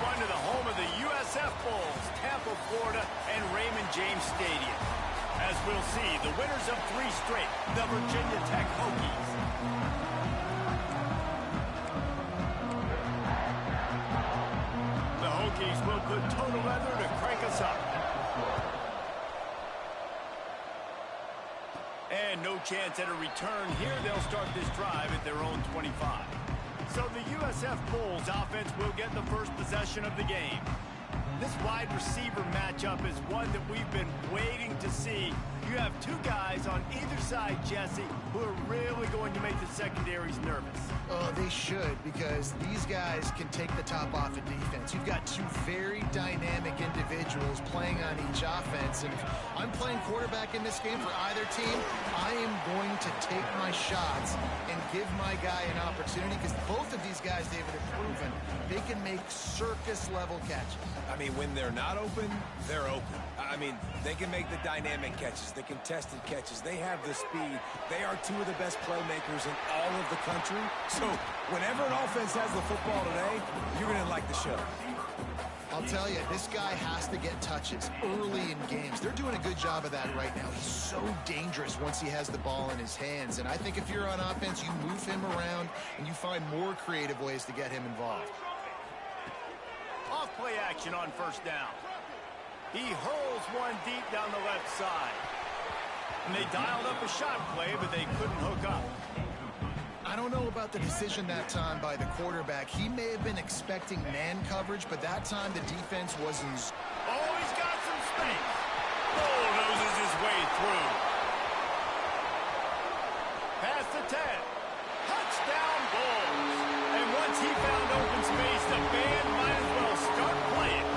one to the home of the USF Bulls, Tampa, Florida, and Raymond James Stadium. As we'll see, the winners of 3 straight, the Virginia Tech Hokies. The Hokies will put total leather to crank us up. And no chance at a return here. They'll start this drive at their own 25. So the USF Bulls offense will get the first possession of the game. This wide receiver matchup is one that we've been waiting to see. You have 2 guys on either side, Jesse, who are really going to make the secondaries nervous. Oh, they should, because these guys can take the top off of defense. You've got 2 very dynamic individuals playing on each offense, and if I'm playing quarterback in this game for either team, I am going to take my shots and give my guy an opportunity, because both of these guys, David, have proven they can make circus-level catches. I mean, when they're not open, they're open. I mean, they can make the dynamic catches, the contested catches. They have the speed. They are 2 of the best playmakers in all of the country. So whenever an offense has the football today, you're going to like the show. I'll tell you, this guy has to get touches early in games. They're doing a good job of that right now. He's so dangerous once he has the ball in his hands. And I think if you're on offense, you move him around and you find more creative ways to get him involved. Off play action on first down. He hurls one deep down the left side. And they dialed up a shot play, but they couldn't hook up. I don't know about the decision that time by the quarterback. He may have been expecting man coverage, but that time the defense wasn't. Oh, he's got some space. Bulldozes his way through. Past the 10. Touchdown, Bulls. And once he found open space, the band might as well start playing.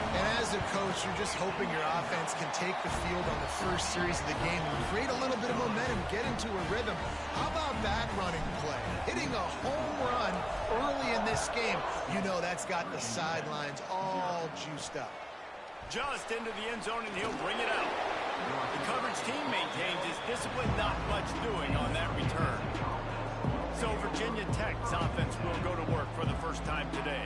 And as a coach, you're just hoping your offense can take the field on the first series of the game and create a little bit of momentum, get into a rhythm. How about that running play? Hitting a home run early in this game. You know that's got the sidelines all juiced up. Just into the end zone, and he'll bring it out. The coverage team maintains his discipline, not much doing on that return. So Virginia Tech's offense will go to work for the first time today.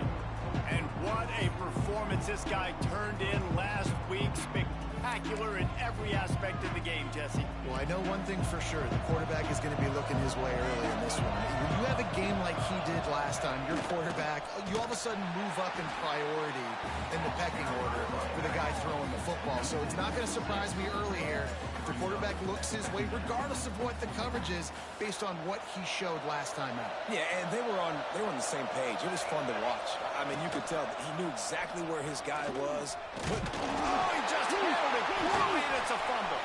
And what a performance this guy turned in last week. Spectacular in every aspect of the game, Jesse. Well, I know one thing for sure. The quarterback is going to be looking his way early in this one. When you have a game like he did last time, your quarterback, you all of a sudden move up in priority in the pecking order for the guy throwing the football. So it's not going to surprise me early here if the quarterback looks his way, regardless of what the coverage is, based on what he showed last time out. Yeah, and they were on the same page. It was fun to watch. I mean, you could tell that he knew exactly where his guy was. Oh, he just held it poorly, and it's a fumble.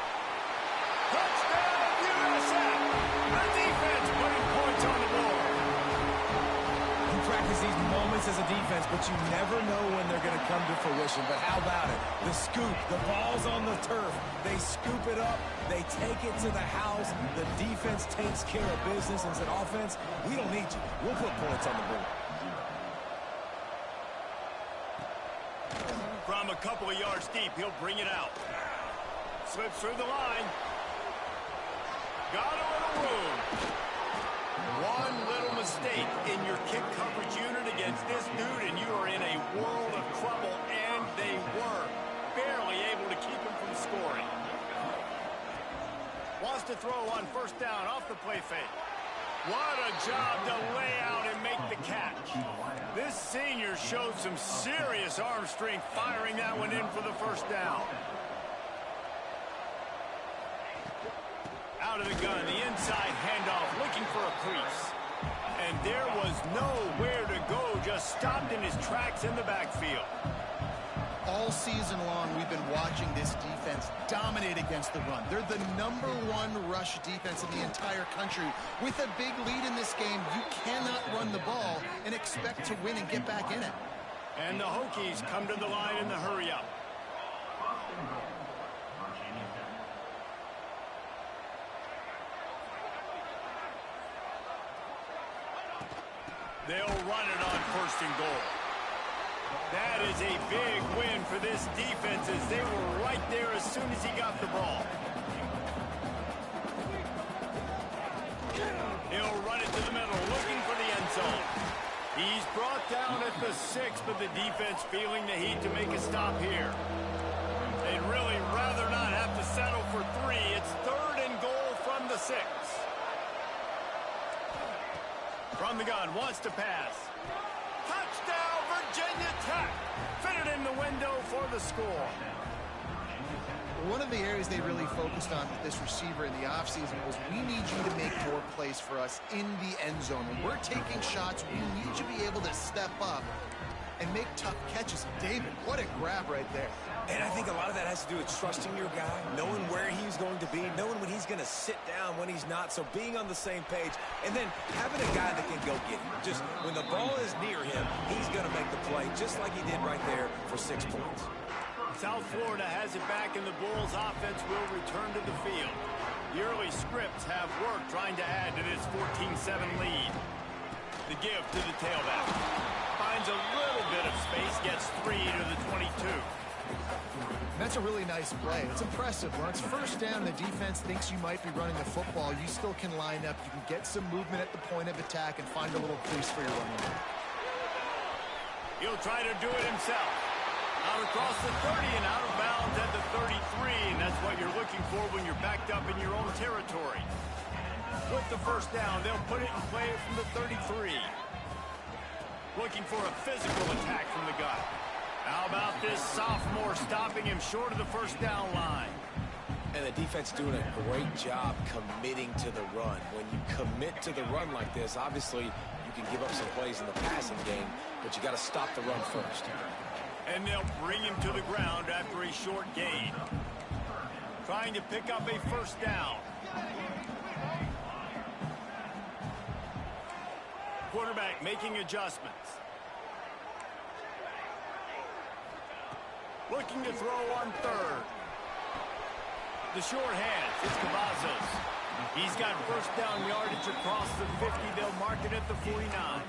Touchdown, USF! The defense putting points on the board. You practice these moments as a defense, but you never know when they're going to come to fruition. But how about it? The scoop, the ball's on the turf. They scoop it up. They take it to the house. The defense takes care of business and said, offense, we don't need you. We'll put points on the board. From a couple of yards deep, he'll bring it out. Slips through the line. Got a little room. One little mistake in your kick coverage unit against this dude, and you are in a world of trouble, and they were barely able to keep him from scoring. Wants to throw on first down off the play fake. What a job to lay out and make the catch. This senior showed some serious arm strength firing that one in for the first down. Out of the gun, the inside handoff, looking for a crease. And there was nowhere to go, just stopped in his tracks in the backfield. All season long, we've been watching this defense dominate against the run. They're the #1 rush defense in the entire country. With a big lead in this game, you cannot run the ball and expect to win and get back in it. And the Hokies come to the line in the hurry-up. They'll run it on first and goal. That is a big win for this defense as they were right there as soon as he got the ball. He'll run it to the middle, looking for the end zone. He's brought down at the 6, but the defense feeling the heat to make a stop here. They'd really rather not have to settle for 3. It's 3rd and goal from the 6. From the gun, wants to pass. Touchdown, Virginia Tech. Fitted in the window for the score. One of the areas they really focused on with this receiver in the offseason was we need you to make more plays for us in the end zone. When we're taking shots, we need you to be able to step up and make tough catches. David, what a grab right there. And I think a lot of that has to do with trusting your guy, knowing where he's going to be, knowing when he's going to sit down, when he's not, so being on the same page, and then having a guy that can go get him. Just when the ball is near him, he's going to make the play, just like he did right there for 6 points. South Florida has it back, and the Bulls offense will return to the field. The early scripts have worked trying to add to this 14-7 lead. The give to the tailback. Finds a little bit of space, gets 3 to the 22. That's a really nice play. It's impressive. When it's first down, the defense thinks you might be running the football. You still can line up. You can get some movement at the point of attack and find a little crease for your running. He'll try to do it himself. Out across the 30 and out of bounds at the 33, and that's what you're looking for when you're backed up in your own territory. With the first down, they'll put it in play from the 33. Looking for a physical attack from the gun. How about this sophomore stopping him short of the first down line? And the defense doing a great job committing to the run. When you commit to the run like this, obviously you can give up some plays in the passing game, but you got to stop the run first. And they'll bring him to the ground after a short gain. Trying to pick up a first down. Quarterback making adjustments. Looking to throw on 3rd. The short hands, it's Cavazos. He's got first down yardage across the 50. They'll mark it at the 49.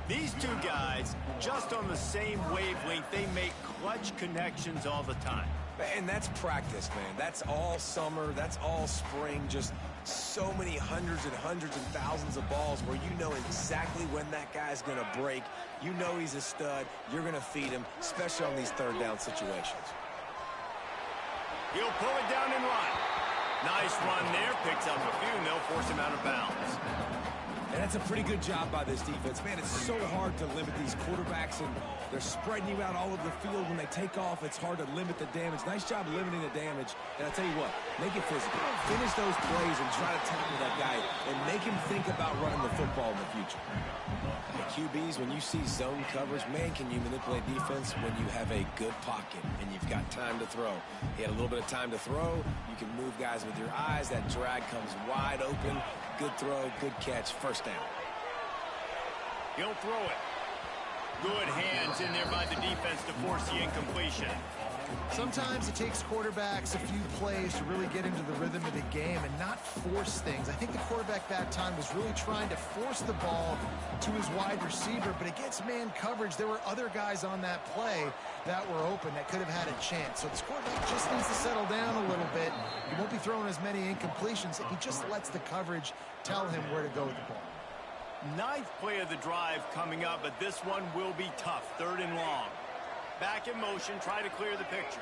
These two guys, just on the same wavelength, they make clutch connections all the time. And that's practice, man. That's all summer. That's all spring. Just so many hundreds and thousands of balls where you know exactly when that guy's going to break. You know he's a stud. You're going to feed him, especially on these 3rd down situations. He'll pull it down and run. Nice run there. Picks up a few, and they'll force him out of bounds. And that's a pretty good job by this defense. Man, it's so hard to limit these quarterbacks, and they're spreading you out all over the field. When they take off, it's hard to limit the damage. Nice job limiting the damage. And I'll tell you what, make it physical. Finish those plays and try to tackle that guy and make him think about running the football in the future. QBs, when you see zone coverage, man, can you manipulate defense when you have a good pocket and you've got time to throw. He had a little bit of time to throw. You can move guys with your eyes. That drag comes wide open. Good throw, good catch, first down. He'll throw it. Good hands in there by the defense to force the incompletion. Sometimes it takes quarterbacks a few plays to really get into the rhythm of the game and not force things. I think the quarterback that time was really trying to force the ball to his wide receiver, but against man coverage, there were other guys on that play that were open that could have had a chance. So this quarterback just needs to settle down a little bit. He won't be throwing as many incompletions if he just lets the coverage tell him where to go with the ball. 9th play of the drive coming up, but this one will be tough. 3rd and long. Back in motion, try to clear the picture.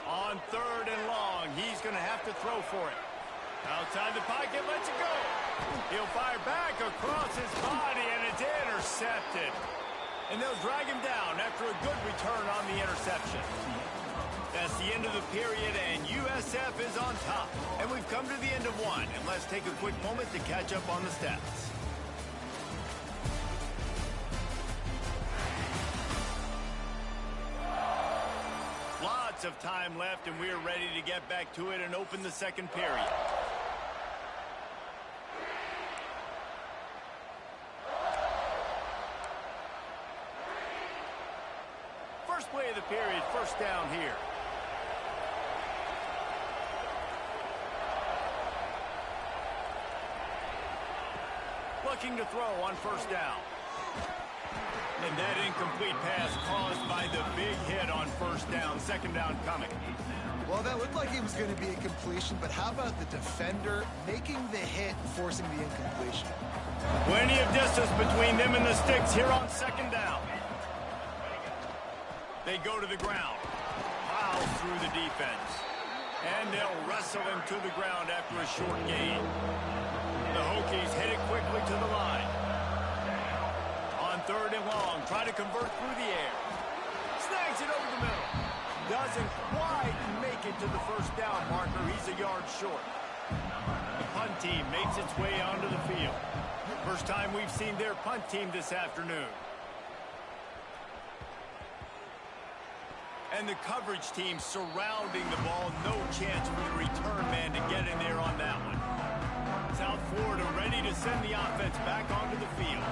On 3rd and long, he's going to have to throw for it. Outside the pocket, lets it go. He'll fire back across his body, and it's intercepted. And they'll drag him down after a good return on the interception. That's the end of the period, and USF is on top. And we've come to the end of one, and let's take a quick moment to catch up on the stats. Lots of time left, and we're ready to get back to it and open the second period. First play of the period, first down here. Looking to throw on first down. And that incomplete pass caused by the big hit on first down. Second down coming. Well, that looked like it was going to be a completion, but how about the defender making the hit and forcing the incompletion? Plenty of distance between them and the sticks here on second down. They go to the ground. Plows through the defense. And they'll wrestle him to the ground after a short gain. The Hokies hit it quickly to the line. On third and long, try to convert through the air. Snags it over the middle. Doesn't quite make it to the first down marker. He's a yard short. The punt team makes its way onto the field. First time we've seen their punt team this afternoon. And the coverage team surrounding the ball. No chance for the return man to get in there on that one. South Florida ready to send the offense back onto the field.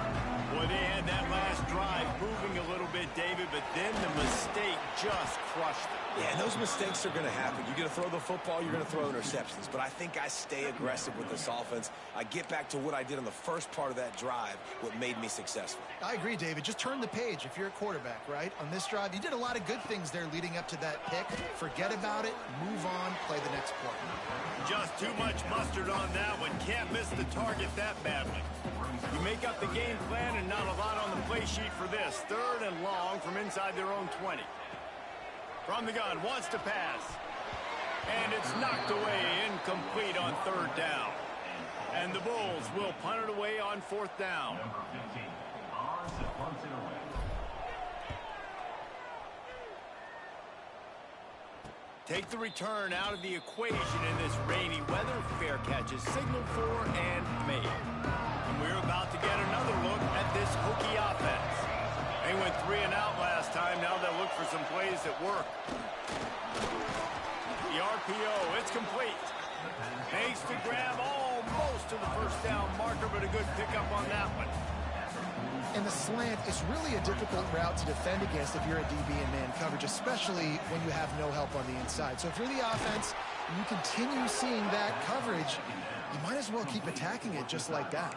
Boy, they had that last drive moving a little bit, David, but then the mistake just crushed them. Yeah, and those mistakes are going to happen. You're going to throw the football, you're going to throw interceptions. But I think I stay aggressive with this offense. I get back to what I did on the first part of that drive, what made me successful. I agree, David. Just turn the page if you're a quarterback, right? On this drive, you did a lot of good things there leading up to that pick. Forget about it, move on, play the next play. Just too much mustard on that one. Can't miss the target that badly. You make up the game plan and not a lot on the play sheet for this. Third and long from inside their own 20. From the gun, wants to pass. And it's knocked away, incomplete on third down. And the Bulls will punt it away on fourth down. Take the return out of the equation in this rainy weather. Fair catch is signaled for and made. And we're about to get another look at this Hokie offense. They went 3 and out last time. Now they'll look for some plays that work. The RPO, it's complete. Makes the grab almost to the first down marker, but a good pickup on that one. And the slant is really a difficult route to defend against if you're a DB in man coverage, especially when you have no help on the inside. So if you're the offense and you continue seeing that coverage, you might as well keep attacking it just like that.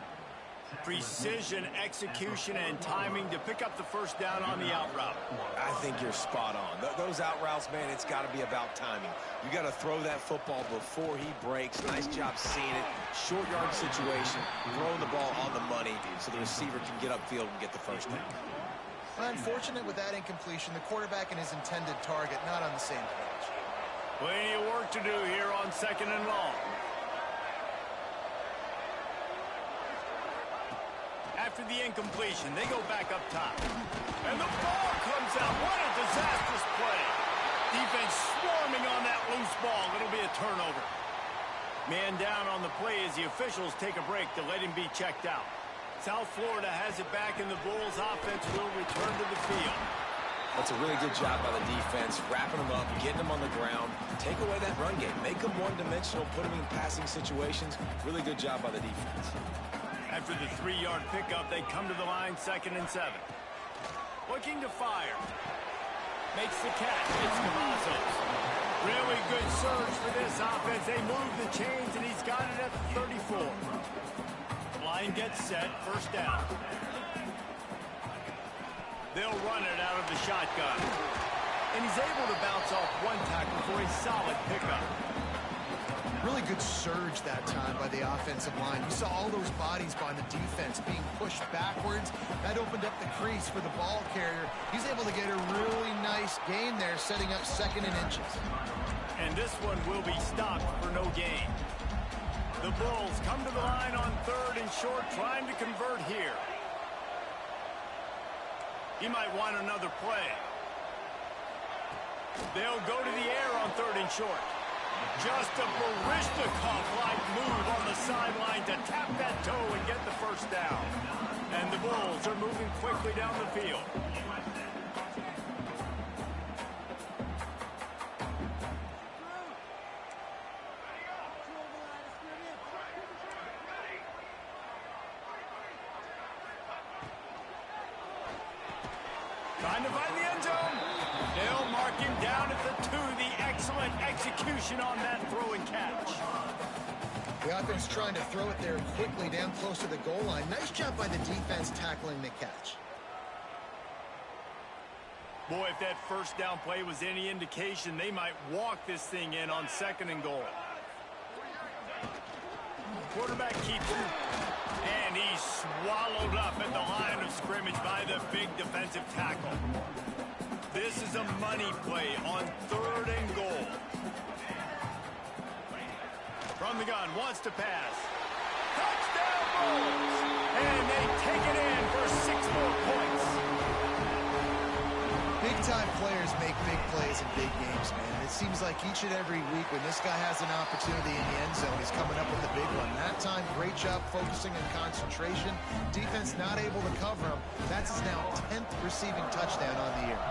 Precision, execution, and timing to pick up the first down on the out route. I think you're spot on. Those out routes, man, it's got to be about timing. You got to throw that football before he breaks. Nice job seeing it. Short yard situation, throwing the ball on the money so the receiver can get upfield and get the first down. Unfortunate with that incompletion, the quarterback and his intended target not on the same page. Plenty of work to do here on second and long. After the incompletion, they go back up top. And the ball comes out. What a disastrous play. Defense swarming on that loose ball. It'll be a turnover. Man down on the play as the officials take a break to let him be checked out. South Florida has it back, and the Bulls offense will return to the field. That's a really good job by the defense, wrapping them up, getting them on the ground, take away that run game, make them one-dimensional, put them in passing situations. Really good job by the defense. After the 3-yard pickup, they come to the line, 2nd and 7. Looking to fire. Makes the catch. It's Cavazos. Really good surge for this offense. They move the chains, and he's got it at the 34. The line gets set. First down. They'll run it out of the shotgun. And he's able to bounce off one tackle for a solid pickup. Really good surge that time by the offensive line. You saw all those bodies by the defense being pushed backwards. That opened up the crease for the ball carrier. He's able to get a really nice gain there, setting up 2nd and inches. And this one will be stopped for no gain. The Bulls come to the line on 3rd and short, trying to convert here. He might want another play. They'll go to the air on 3rd and short. Just a Barishnikov-like move on the sideline to tap that toe and get the first down. And the Bulls are moving quickly down the field. Trying to find the end zone. They'll mark him down at the 2. The excellent execution on that throw and catch. The offense trying to throw it there quickly down close to the goal line. Nice job by the defense tackling the catch. Boy, if that first down play was any indication, they might walk this thing in on 2nd and goal. Quarterback keeps it, and he's swallowed up at the line of scrimmage by the big defensive tackle. This is a money play on 3rd and goal. From the gun, wants to pass. Touchdown Bulls! And they take it in for 6 more points. Big-time players make big plays in big games, man. And it seems like each and every week when this guy has an opportunity in the end zone, he's coming up with a big one. That time, great job focusing and concentration. Defense not able to cover him. That's his now 10th receiving touchdown on the year.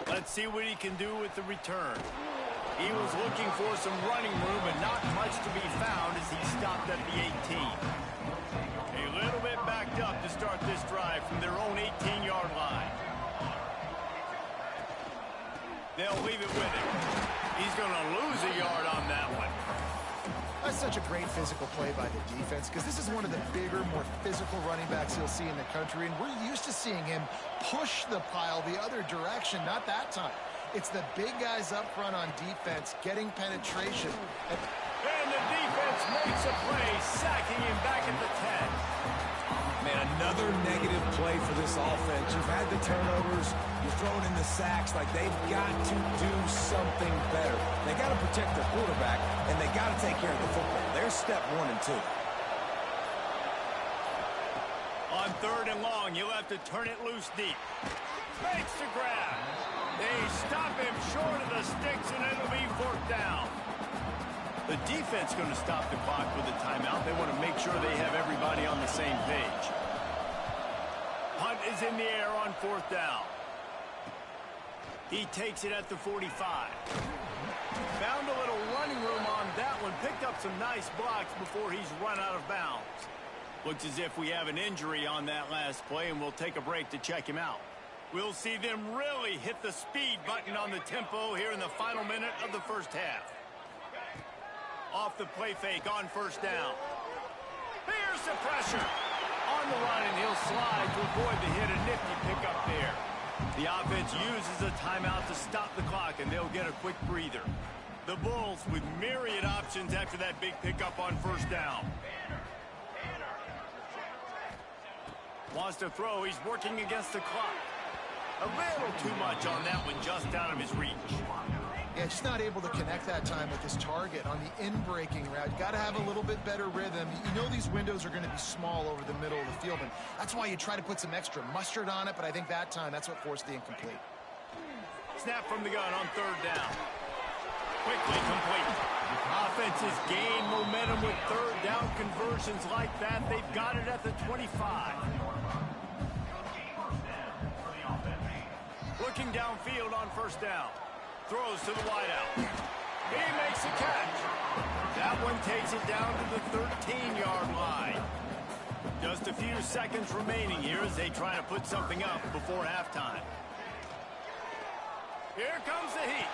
Let's see what he can do with the return. He was looking for some running room, but not much to be found as he stopped at the 18. A little bit backed up to start this drive from their own 18-yard line. They'll leave it with him. He's going to lose a yard on that one. That's such a great physical play by the defense because this is one of the bigger, more physical running backs you'll see in the country, and we're used to seeing him push the pile the other direction, not that time. It's the big guys up front on defense getting penetration. And the defense makes a play, sacking him back at the 10. Man, another negative play for this offense. You've had the turnovers, you're throwing in the sacks. Like, they've got to do something better. They got to protect their quarterback, and they got to take care of the football. There's step 1 and 2. On 3rd and long, you'll have to turn it loose deep. Makes the grab. They stop him short of the sticks, and it'll be 4th down. The defense going to stop the clock with a timeout. They want to make sure they have everybody on the same page. Punt is in the air on 4th down. He takes it at the 45. Found a little running room on that one. Picked up some nice blocks before he's run out of bounds. Looks as if we have an injury on that last play, and we'll take a break to check him out. We'll see them really hit the speed button on the tempo here in the final minute of the first half. Off the play fake on 1st down. Here's the pressure. On the run, and he'll slide to avoid the hit. A nifty pickup there. The offense uses a timeout to stop the clock, and they'll get a quick breather. The Bulls with myriad options after that big pickup on 1st down. Wants to throw. He's working against the clock. A little too much on that one, just out of his reach. Yeah, just not able to connect that time with his target on the in-breaking route. You got to have a little bit better rhythm. You know these windows are going to be small over the middle of the field, and that's why you try to put some extra mustard on it, but I think that time, that's what forced the incomplete. Snap from the gun on 3rd down. Quickly complete. Offenses gain momentum with 3rd down conversions like that. They've got it at the 25. Looking downfield on 1st down. Throws to the wideout. He makes a catch. That one takes it down to the 13-yard line. Just a few seconds remaining here as they try to put something up before halftime. Here comes the heat.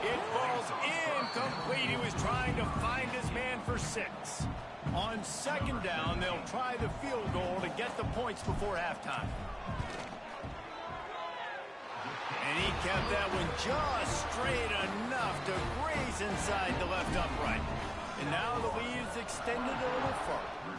It falls incomplete. He was trying to find his man for 6. On 2nd down, they'll try the field goal to get the points before halftime. And he kept that one just straight enough to graze inside the left upright. And now the lead's extended a little further.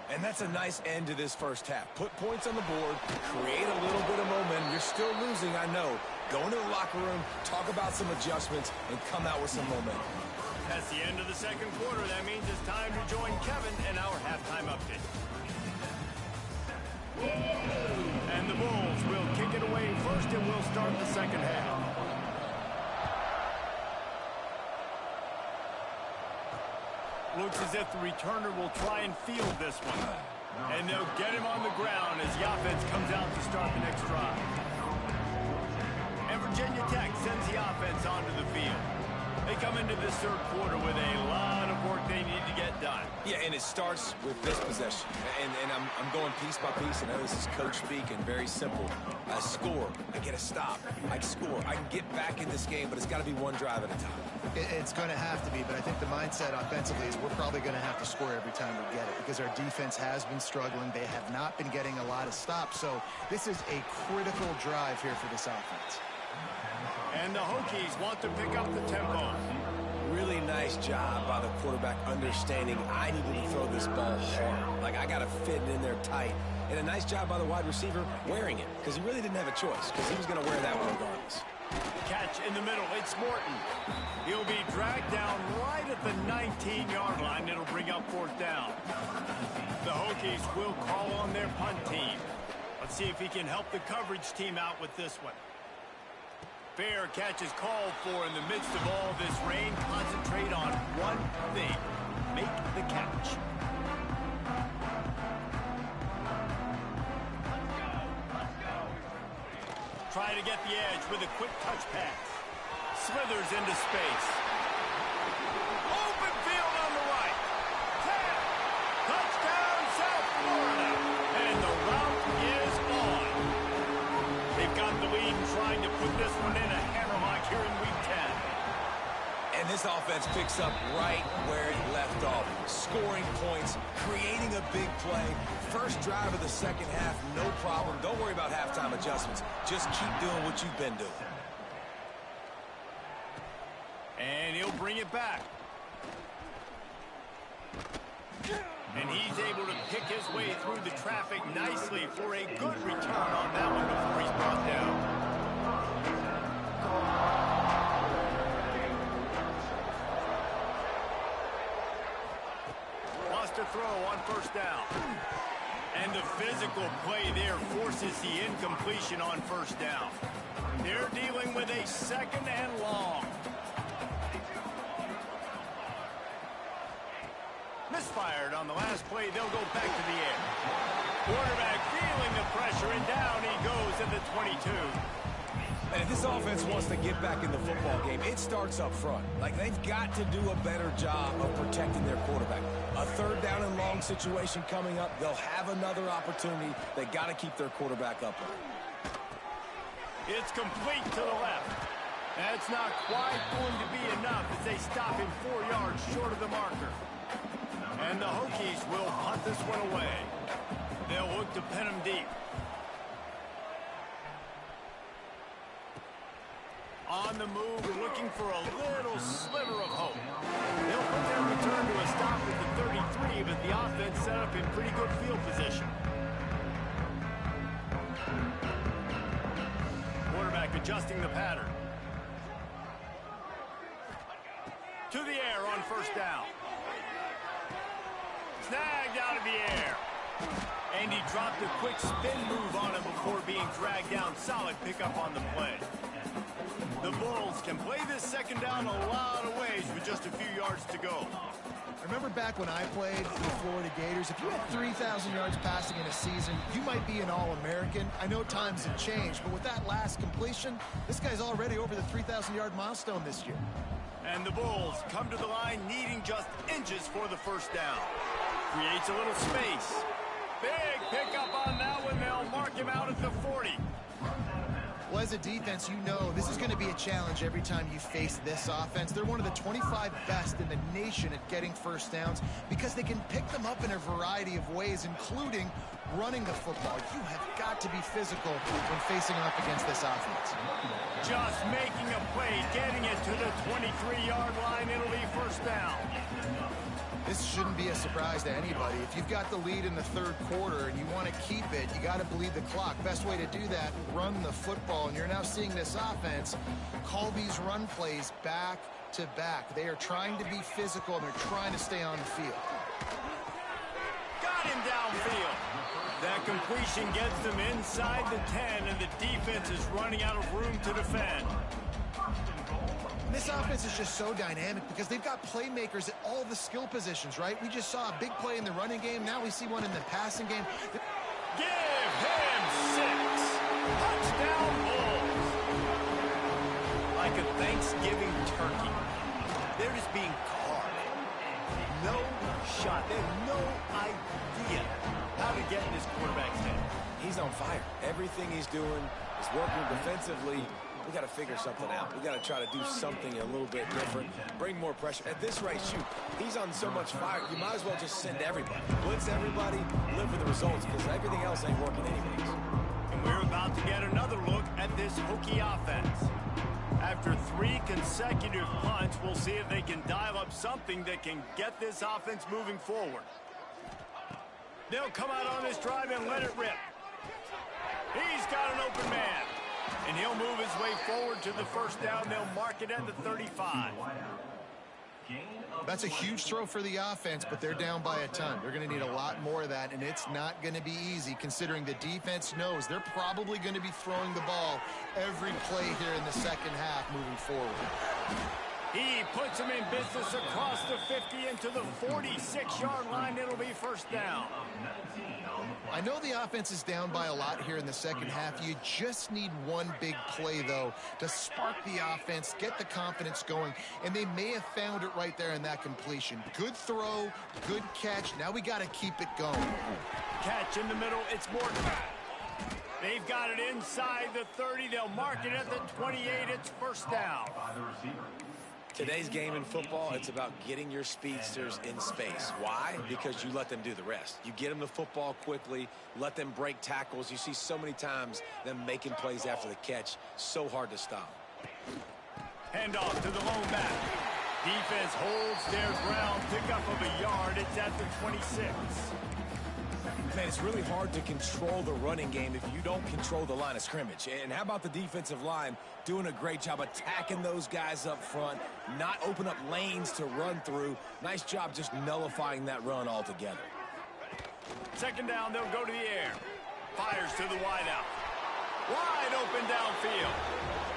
And that's a nice end to this first half. Put points on the board, create a little bit of momentum. You're still losing, I know. Go into the locker room, talk about some adjustments, and come out with some momentum. That's the end of the 2nd quarter. That means it's time to join Kevin in our halftime update. And the Bulls will kick it away first, and we'll start the 2nd half. Looks as if the returner will try and field this one. And they'll get him on the ground as the offense comes out to start the next drive. And Virginia Tech sends the offense onto the field. They come into this third quarter with a lot of work they need to get done. Yeah, and it starts with this possession. And I'm going piece by piece. I know this is coach speak and very simple. I score. I get a stop. I score. I can get back in this game, but it's got to be one drive at a time. It's going to have to be, but I think the mindset offensively is we're probably going to have to score every time we get it because our defense has been struggling. They have not been getting a lot of stops, so this is a critical drive here for this offense. And the Hokies want to pick up the tempo. Really nice job by the quarterback understanding I need to throw this ball hard. Like, I got to fit it in there tight. And a nice job by the wide receiver wearing it because he really didn't have a choice because he was going to wear that one regardless. Catch in the middle. It's Morton. He'll be dragged down right at the 19-yard line. It'll bring up fourth down. The Hokies will call on their punt team. Let's see if he can help the coverage team out with this one. Fair catch is called for in the midst of all this rain. Concentrate on one thing. Make the catch. Try to get the edge with a quick touch pass. Slithers into space. Open field on the right. Tap. Touchdown, South Florida. And the route is on. They've got the lead and trying to put this one in a hammerlock here in Week 10. And this offense picks up right where it left off. Scoring points, creating a big play. First drive of the second half, no problem. Don't worry about halftime adjustments. Just keep doing what you've been doing. And he'll bring it back. And he's able to pick his way through the traffic nicely for a good return on that one before he's brought down. Wants to throw on first down. And the physical play there forces the incompletion on first down. They're dealing with a second and long. Misfired on the last play. They'll go back to the air. Quarterback feeling the pressure, and down he goes at the 22. And if this offense wants to get back in the football game, it starts up front. Like, they've got to do a better job of protecting their quarterback. A third down and long situation coming up. They'll have another opportunity. They got to keep their quarterback upright. It's complete to the left. That's not quite going to be enough as they stop him 4 yards short of the marker. And the Hokies will punt this one away. They'll look to pin him deep. On the move, looking for a little sliver of hope. They'll put their return to a stop at the 33, but the offense set up in pretty good field position. Quarterback adjusting the pattern. To the air on first down. Snagged out of the air. And he dropped a quick spin move on him before being dragged down. Solid pickup on the play. The Bulls can play this second down a lot of ways with just a few yards to go. Remember back when I played for the Florida Gators, if you had 3,000 yards passing in a season, you might be an All-American. I know times have changed, but with that last completion, this guy's already over the 3,000-yard milestone this year. And the Bulls come to the line needing just inches for the first down. Creates a little space. Big pickup on that one. They'll mark him out at the 40. Well, as a defense, you know this is going to be a challenge every time you face this offense. They're one of the 25 best in the nation at getting first downs because they can pick them up in a variety of ways, including running the football. You have got to be physical when facing up against this offense. Just making a play, getting it to the 23-yard line. It'll be first down. This shouldn't be a surprise to anybody. If you've got the lead in the third quarter and you want to keep it, you got to bleed the clock. Best way to do that, run the football. And you're now seeing this offense call these run plays back to back. They are trying to be physical, and they're trying to stay on the field. Got him downfield. That completion gets them inside the 10, and the defense is running out of room to defend. This offense is just so dynamic because they've got playmakers at all the skill positions, right? We just saw a big play in the running game. Now we see one in the passing game. Give him 6. Touchdown Bulls. Like a Thanksgiving turkey. They're just being carved. No shot. They have no idea how to get in this quarterback's head. He's on fire. Everything he's doing is working defensively. We got to figure something out. We got to try to do something a little bit different, bring more pressure. At this rate, shoot, he's on so much fire, you might as well just send everybody. Blitz everybody, live for the results, because everything else ain't working anyways. And we're about to get another look at this Hokie offense. After 3 consecutive punts, we'll see if they can dial up something that can get this offense moving forward. They'll come out on this drive and let it rip. He's got an open man. And he'll move his way forward to the first down. They'll mark it at the 35. That's a huge throw for the offense, but they're down by a ton. They're going to need a lot more of that, and it's not going to be easy considering the defense knows they're probably going to be throwing the ball every play here in the second half moving forward. He puts him in business across the 50 into the 46-yard line. It'll be first down. I know the offense is down by a lot here in the second half. You just need one big play, though, to spark the offense, get the confidence going, and they may have found it right there in that completion. Good throw, good catch. Now we got to keep it going. Catch in the middle. It's Morton. They've got it inside the 30. They'll mark it at the 28. It's first down. Today's game in football, it's about getting your speedsters in space. Why? Because you let them do the rest. You get them the football quickly, let them break tackles. You see so many times them making plays after the catch. So hard to stop. Handoff to the lone back. Defense holds their ground. Pickup of a yard. It's at the 26. Man, it's really hard to control the running game if you don't control the line of scrimmage. And how about the defensive line doing a great job attacking those guys up front, not open up lanes to run through. Nice job just nullifying that run altogether. Second down, they'll go to the air. Fires to the wideout. Wide open downfield.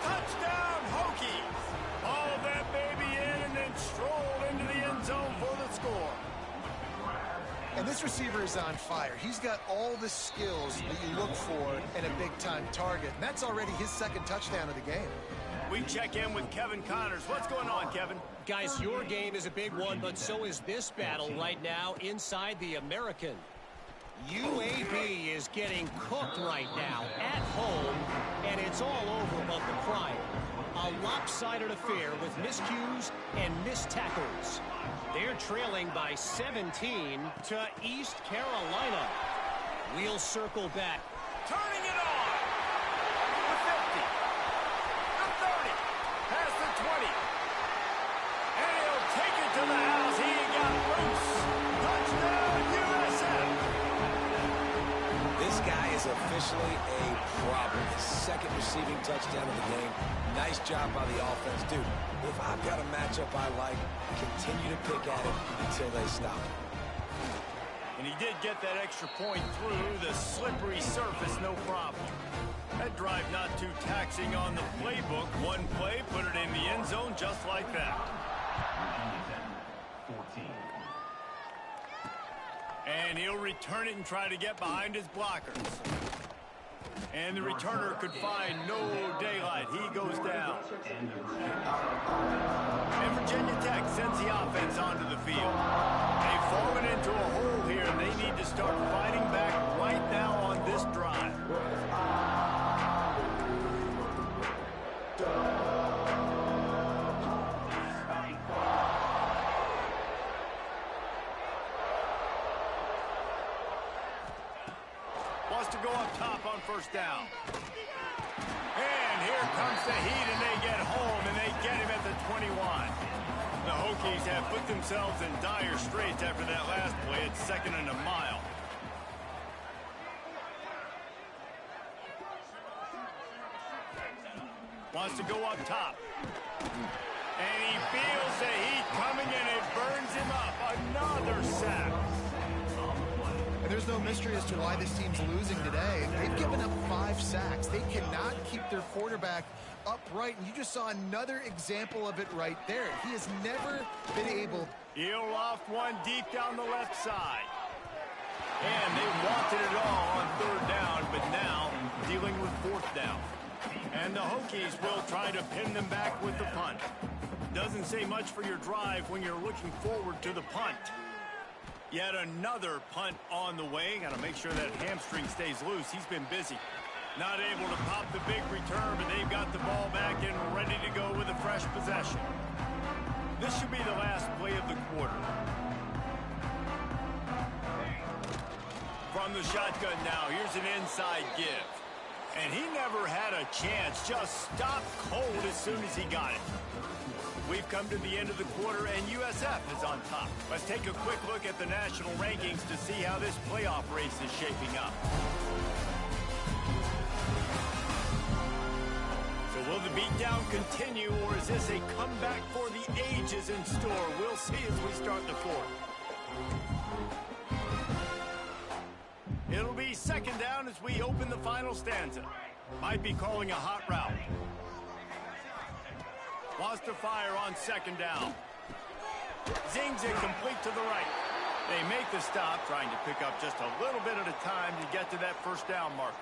Touchdown, Hokies. Haul that baby in and then stroll into the end zone for the score. And this receiver is on fire. He's got all the skills that you look for in a big-time target. And that's already his second touchdown of the game. We check in with Kevin Connors. What's going on, Kevin? Guys, your game is a big one, but so is this battle right now inside the American. UAB is getting cooked right now at home, and it's all over above the prime. A lopsided affair with miscues and missed tackles. They're trailing by 17 to East Carolina. We'll circle back. Turning it on. The 50. The 30. Past the 20. And he'll take it to the house. He got loose. Touchdown, USF. This guy is officially a problem. His second receiving touchdown of the game. Nice job by the offense. Dude, if I've got a matchup I like, continue to pick at it until they stop. And he did get that extra point through the slippery surface, no problem. That drive not too taxing on the playbook. One play, put it in the end zone just like that. And he'll return it and try to get behind his blockers. And the returner could find no daylight. He goes down. And Virginia Tech sends the offense onto the field. They've fallen into a hole here, and they need to start fighting back right now on this drive. Wants to go up top on first down. And here comes the heat, and they get home, and they get him at the 21. The Hokies have put themselves in dire straits after that last play. It's second and a mile. Wants to go up top. And he feels the heat coming, and it burns him up. Another sack. And there's no mystery as to why this team's losing today. They've given up 5 sacks. They cannot keep their quarterback upright, and you just saw another example of it right there. He has never been able. He'll loft one deep down the left side. And they wanted it all on third down, but now dealing with fourth down. And the Hokies will try to pin them back with the punt. Doesn't say much for your drive when you're looking forward to the punt. Yet another punt on the way. Got to make sure that hamstring stays loose. He's been busy. Not able to pop the big return, but they've got the ball back and ready to go with a fresh possession. This should be the last play of the quarter. From the shotgun now, here's an inside give. And he never had a chance, just stopped cold as soon as he got it. We've come to the end of the quarter, and USF is on top. Let's take a quick look at the national rankings to see how this playoff race is shaping up. So will the beatdown continue, or is this a comeback for the ages in store? We'll see as we start the fourth. It'll be second down as we open the final stanza. Might be calling a hot route. Wants to fire on second down. Zings it complete to the right. They make the stop, trying to pick up just a little bit at a time to get to that first down marker.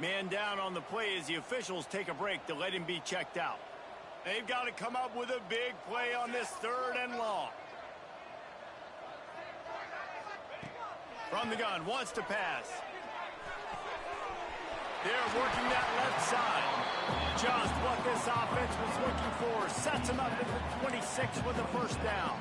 Man down on the play as the officials take a break to let him be checked out. They've got to come up with a big play on this 3rd and long. From the gun, wants to pass. They're working that left side. Just what this offense was looking for. Sets him up at the 26 with a first down.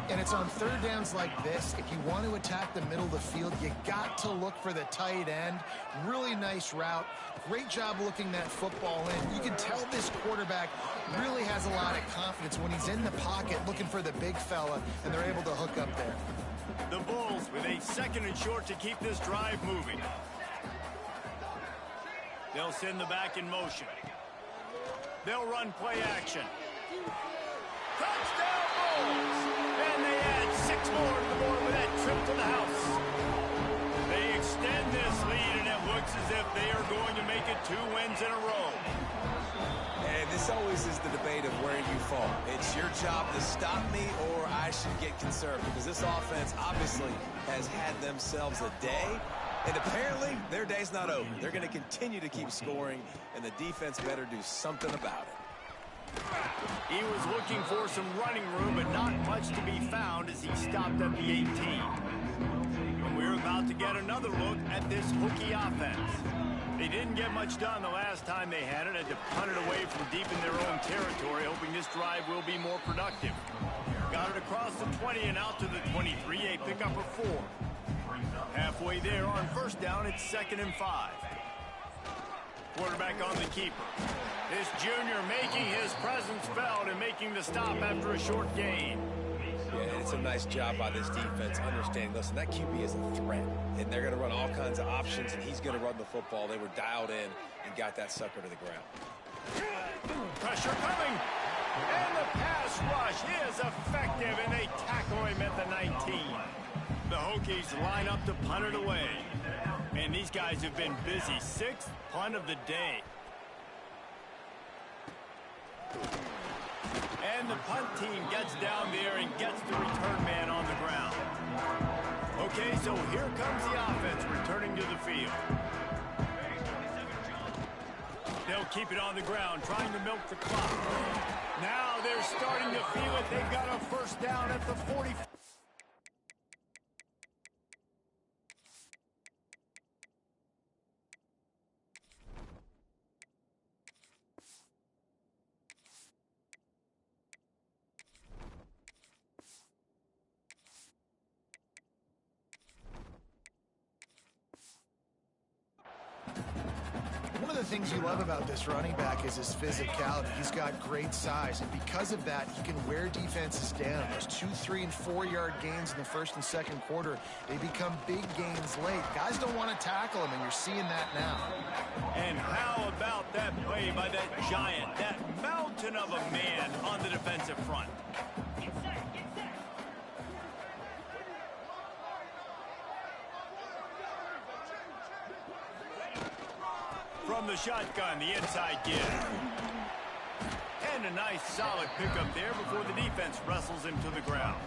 And it's on 3rd downs like this. If you want to attack the middle of the field, you got to look for the tight end. Really nice route. Great job looking that football in. You can tell this quarterback really has a lot of confidence when he's in the pocket looking for the big fella, and they're able to hook up there. The Bulls with a 2nd and short to keep this drive moving. They'll send the back in motion. They'll run play action. Touchdown Bulls! And they add 6 more to the board with that trip to the house. They extend this lead, and it looks as if they are going to make it 2 wins in a row. And this always is the debate of where you fall. It's your job to stop me, or I should get conservative, because this offense obviously has had themselves a day. And apparently, their day's not over. They're going to continue to keep scoring, and the defense better do something about it. He was looking for some running room, but not much to be found as he stopped at the 18. And we're about to get another look at this Hokie offense. They didn't get much done the last time they had it to punt it away from deep in their own territory, hoping this drive will be more productive. Got it across the 20 and out to the 23, a pickup of 4. Halfway there on first down, it's 2nd and 5. Quarterback on the keeper. This junior making his presence felt and making the stop after a short gain. Yeah, it's a nice job by this defense understanding, listen, that QB is a threat, and they're going to run all kinds of options, and he's going to run the football. They were dialed in and got that sucker to the ground. Pressure coming, and the pass rush is effective, and they tackle him at the 19. The Hokies line up to punt it away. And these guys have been busy. 6th punt of the day. And the punt team gets down there and gets the return man on the ground. Okay, so here comes the offense returning to the field. They'll keep it on the ground, trying to milk the clock. Now they're starting to feel it. They've got a first down at the 40. One of the things you love about this running back is his physicality. He's got great size, and because of that, he can wear defenses down. Those 2, 3, and 4-yard gains in the 1st and 2nd quarter, they become big gains late. Guys don't want to tackle him, and you're seeing that now. And how about that play by that giant, that mountain of a man on the defensive front? From the shotgun, the inside give. And a nice solid pickup there before the defense wrestles him to the ground.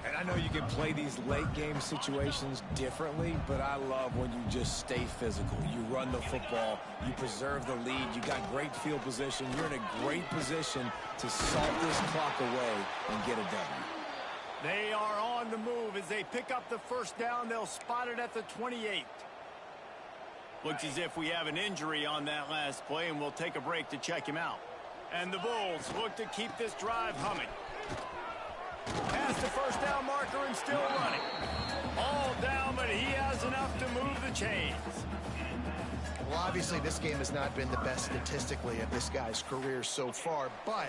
And I know you can play these late-game situations differently, but I love when you just stay physical. You run the football, you preserve the lead, you got great field position. You're in a great position to salt this clock away and get a W. They are on the move as they pick up the first down. They'll spot it at the 28. Looks as if we have an injury on that last play, and we'll take a break to check him out. And the Bulls look to keep this drive humming. Past the first down marker and still running. All down, but he has enough to move the chains. Well, obviously, this game has not been the best statistically of this guy's career so far, but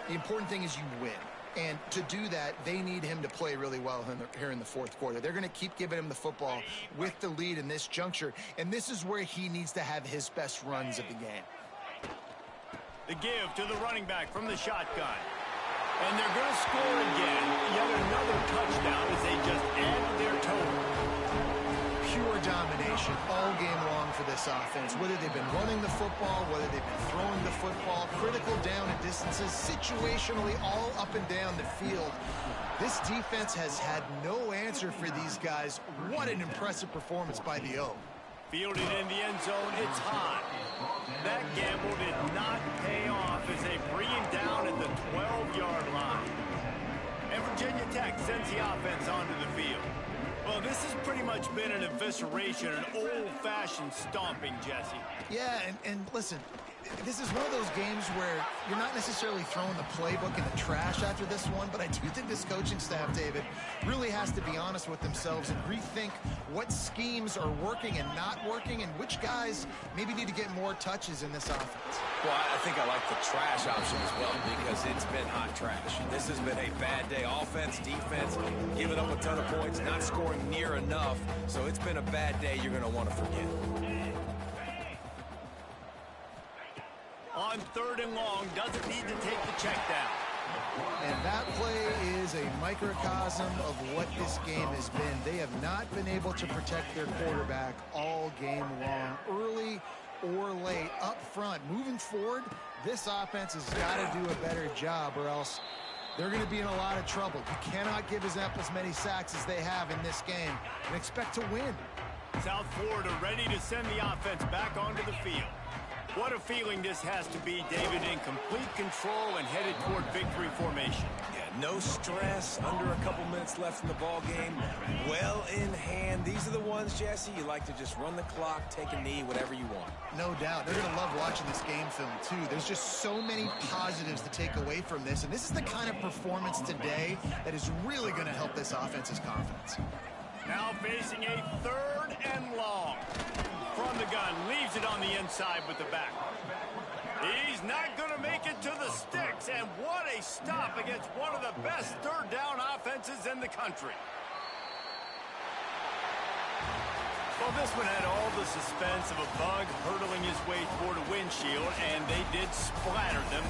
the important thing is you win. And to do that, they need him to play really well here in the fourth quarter. They're going to keep giving him the football with the lead in this juncture, and this is where he needs to have his best runs of the game. The give to the running back from the shotgun. And they're going to score again. Yet another touchdown as they just added their total. Pure domination all game long for this offense. Whether they've been running the football, whether they've been throwing the football, critical down and distances, situationally all up and down the field. This defense has had no answer for these guys. What an impressive performance by the O. Fielded in the end zone, it's hot. That gamble did not pay off as they bring him down at the 12-yard line. And Virginia Tech sends the offense onto the field. Well, this has pretty much been an evisceration, an old-fashioned stomping, Jesse. Yeah, and listen, this is one of those games where you're not necessarily throwing the playbook in the trash after this one, but I do think this coaching staff, David, really has to be honest with themselves and rethink what schemes are working and not working and which guys maybe need to get more touches in this offense. Well, I think I like the trash option as well because it's been hot trash. This has been a bad day. Offense, defense, giving up a ton of points, not scoring near enough. So it's been a bad day you're going to want to forget. On third and long, doesn't need to take the check down. And that play is a microcosm of what this game has been. They have not been able to protect their quarterback all game long, early or late, up front. Moving forward, this offense has got to do a better job or else they're going to be in a lot of trouble. You cannot give as many sacks as they have in this game and expect to win. South Florida ready to send the offense back onto the field. What a feeling this has to be, David, in complete control and headed toward victory formation. Yeah, no stress, under a couple minutes left in the ball game, well in hand. These are the ones, Jesse, you like to just run the clock, take a knee, whatever you want. No doubt. They're going to love watching this game film, too. There's just so many positives to take away from this, and this is the kind of performance today that is really going to help this offense's confidence. Now facing a third and long. From the gun, leaves it on the inside with the back. He's not going to make it to the sticks, and what a stop against one of the best third down offenses in the country. Well, this one had all the suspense of a bug hurtling his way toward a windshield, and they did splatter them.